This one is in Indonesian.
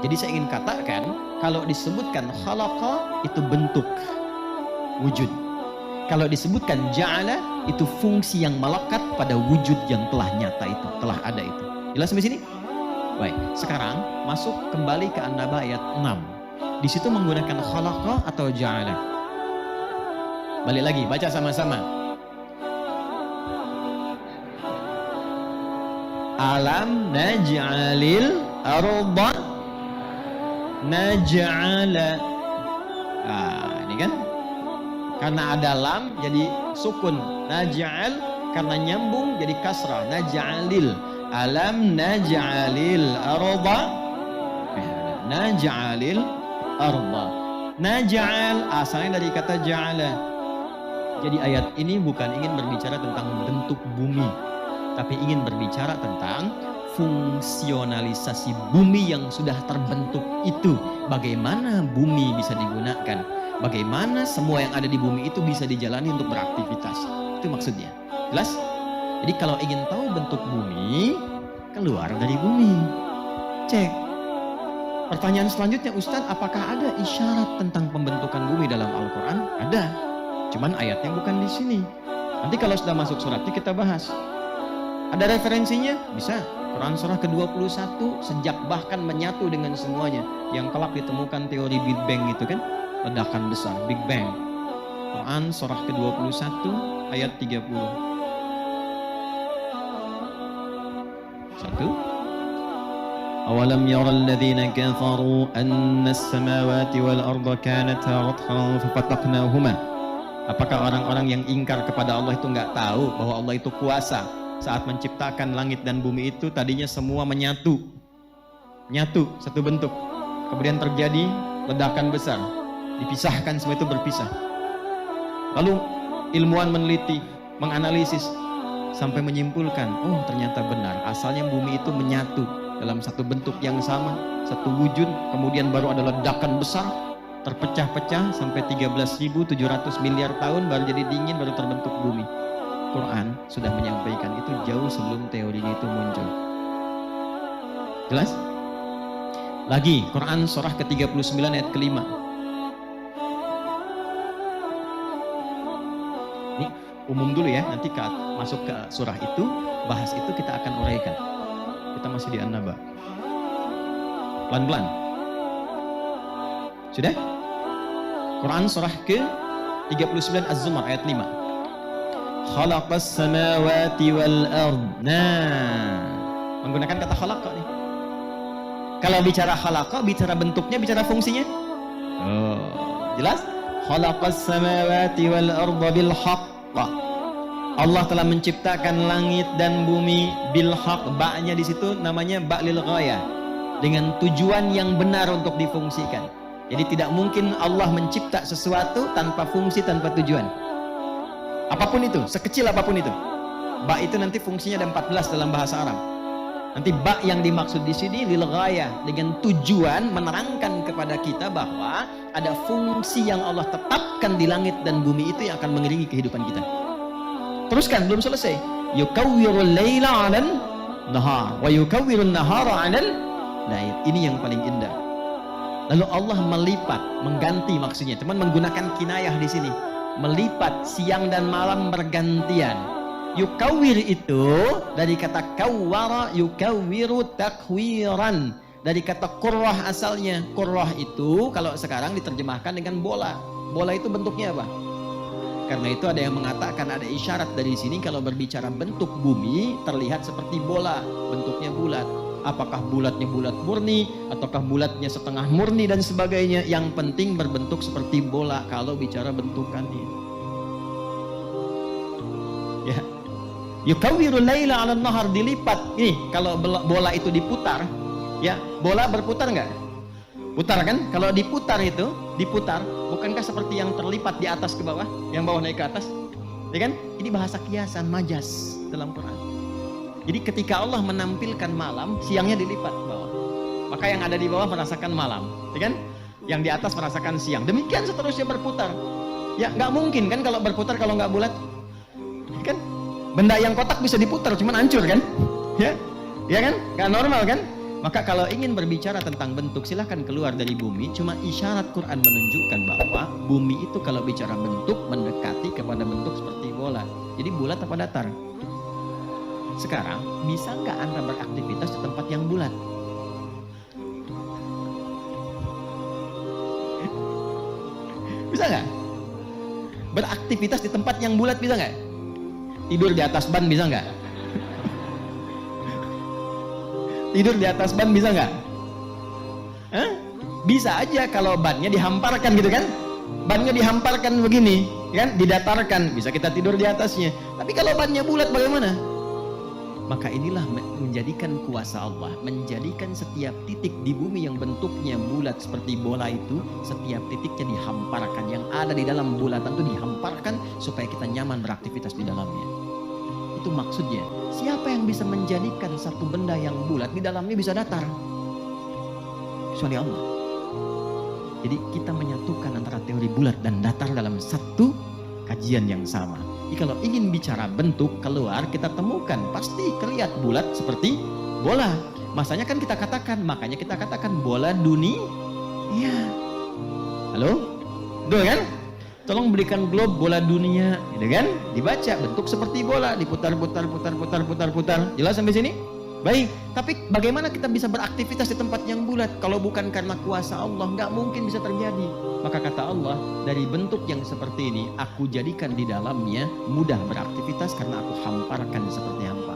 Jadi saya ingin katakan, kalau disebutkan khalaqa itu bentuk wujud. Kalau disebutkan ja'ala itu fungsi yang melekat pada wujud yang telah nyata itu, telah ada itu. Jelas sampai sini? Baik, sekarang masuk kembali ke An-Naba ayat 6. Di situ menggunakan khalaqa atau ja'ala. Balik lagi, baca sama-sama. Alam naj'alil arda naj'ala. Ini kan karena ada lam jadi sukun, naj'al karena nyambung jadi kasrah, naj'alil. Alam naj'alil arda naj'alil arda. Naj'al asalnya dari kata ja'ala. Jadi ayat ini bukan ingin berbicara tentang bentuk bumi, tapi ingin berbicara tentang fungsionalisasi bumi yang sudah terbentuk itu. Bagaimana bumi bisa digunakan, bagaimana semua yang ada di bumi itu bisa dijalani untuk beraktivitas. Itu maksudnya. Jelas? Jadi kalau ingin tahu bentuk bumi, keluar dari bumi. Cek. Pertanyaan selanjutnya, Ustadz, apakah ada isyarat tentang pembentukan bumi dalam Al-Quran? Ada. Cuman ayatnya bukan di sini. Nanti kalau sudah masuk suratnya kita bahas. Ada referensinya? Bisa. Quran surah ke-21 sejak bahkan menyatu dengan semuanya. Yang kelak ditemukan teori Big Bang itu kan, ledakan besar, Big Bang. Quran surah ke-21 ayat 30. Satu. Awalam yaral ladzina kafaru anna as-samawati wal arda kanata ratqan fafataqnahuma. Apakah orang-orang yang ingkar kepada Allah itu nggak tahu bahwa Allah itu kuasa? Saat menciptakan langit dan bumi itu tadinya semua menyatu, satu bentuk. Kemudian terjadi ledakan besar, dipisahkan, semua itu berpisah. Lalu ilmuwan meneliti, menganalisis sampai menyimpulkan, oh ternyata benar, asalnya bumi itu menyatu dalam satu bentuk yang sama, satu wujud. Kemudian baru ada ledakan besar, terpecah-pecah sampai 13.700 miliar tahun baru jadi dingin, baru terbentuk bumi. Quran sudah menyampaikan itu jauh sebelum teorinya itu muncul. Jelas? Lagi, Quran surah ke-39 ayat ke-5. Ini umum dulu ya, nanti masuk ke surah itu, bahas itu kita akan uraikan. Kita masih di An-Naba. Pelan-pelan. Sudah? Quran surah ke-39 Az-Zumar ayat 5. Khalaqas samawati wal ard. Nah, menggunakan kata khalaqa nih. Kalau bicara khalaqa, bicara bentuknya, bicara fungsinya. Oh, jelas? Khalaqas samawati wal arda bil haqq. Allah telah menciptakan langit dan bumi bil haqq. Ba-nya di situ namanya ba lil ghayah. Dengan tujuan yang benar untuk difungsikan. Jadi tidak mungkin Allah mencipta sesuatu tanpa fungsi, tanpa tujuan. Apapun itu, sekecil apapun itu. Ba itu nanti fungsinya ada 14 dalam bahasa Arab. Nanti ba yang dimaksud di sini lil ghayah, dengan tujuan menerangkan kepada kita bahwa ada fungsi yang Allah tetapkan di langit dan bumi itu yang akan mengiringi kehidupan kita. Teruskan, belum selesai. Yukawwirul laila 'alan nahar wa yukawwirun nahara 'alal lail. Ini yang paling indah. Lalu Allah melipat, mengganti maksudnya, teman menggunakan kinayah di sini. Melipat siang dan malam bergantian. Yukawwir itu dari kata kawwara, yukawwiru takwiran. Dari kata qurrah asalnya. Qurrah itu kalau sekarang diterjemahkan dengan bola. Bola itu bentuknya apa? Karena itu ada yang mengatakan ada isyarat dari sini kalau berbicara bentuk bumi terlihat seperti bola, bentuknya bulat. Apakah bulatnya bulat murni, ataukah bulatnya setengah murni dan sebagainya. Yang penting berbentuk seperti bola kalau bicara bentukannya. Ya. Yukawwirul laila 'alan nahar, dilipat. Nih, kalau bola itu diputar, ya, bola berputar enggak? Putar kan? Kalau diputar itu, diputar, bukankah seperti yang terlipat di atas ke bawah, yang bawah naik ke atas? Ya kan? Ini bahasa kiasan, majas dalam Quran. Jadi ketika Allah menampilkan malam, siangnya dilipat ke bawah. Maka yang ada di bawah merasakan malam, ya kan? Yang di atas merasakan siang. Demikian seterusnya berputar. Ya nggak mungkin kan kalau berputar kalau nggak bulat, ya kan? Benda yang kotak bisa diputar, cuman hancur kan? Ya kan? Nggak normal kan? Maka kalau ingin berbicara tentang bentuk, silahkan keluar dari bumi. Cuma isyarat Quran menunjukkan bahwa bumi itu kalau bicara bentuk mendekati kepada bentuk seperti bola. Jadi bulat apa datar? Sekarang bisa nggak Anda beraktivitas di tempat yang bulat? Bisa nggak? Beraktivitas di tempat yang bulat bisa nggak? Tidur di atas ban bisa nggak? Tidur di atas ban bisa nggak? Hah? Bisa aja kalau bannya dihamparkan gitu kan? Bannya dihamparkan begini, kan? Didatarkan, bisa kita tidur di atasnya. Tapi kalau bannya bulat bagaimana? Maka inilah menjadikan kuasa Allah, menjadikan setiap titik di bumi yang bentuknya bulat seperti bola itu, setiap titiknya dihamparkan. Yang ada di dalam bulatan itu dihamparkan supaya kita nyaman beraktivitas di dalamnya. Itu maksudnya. Siapa yang bisa menjadikan satu benda yang bulat di dalamnya bisa datar? Kecuali Allah. Jadi kita menyatukan antara teori bulat dan datar dalam satu kajian yang sama. Jadi kalau ingin bicara bentuk keluar, kita temukan pasti kelihatan bulat seperti bola. Masanya kan kita katakan, makanya kita katakan bola dunia. Iya. Halo? Betul kan? Tolong berikan globe bola dunia, gitu kan? Dibaca bentuk seperti bola, diputar-putar. Jelas sampai sini? Baik, tapi bagaimana kita bisa beraktivitas di tempat yang bulat? Kalau bukan karena kuasa Allah, nggak mungkin bisa terjadi. Maka kata Allah, dari bentuk yang seperti ini, aku jadikan di dalamnya mudah beraktivitas karena aku hamparkan seperti hampa.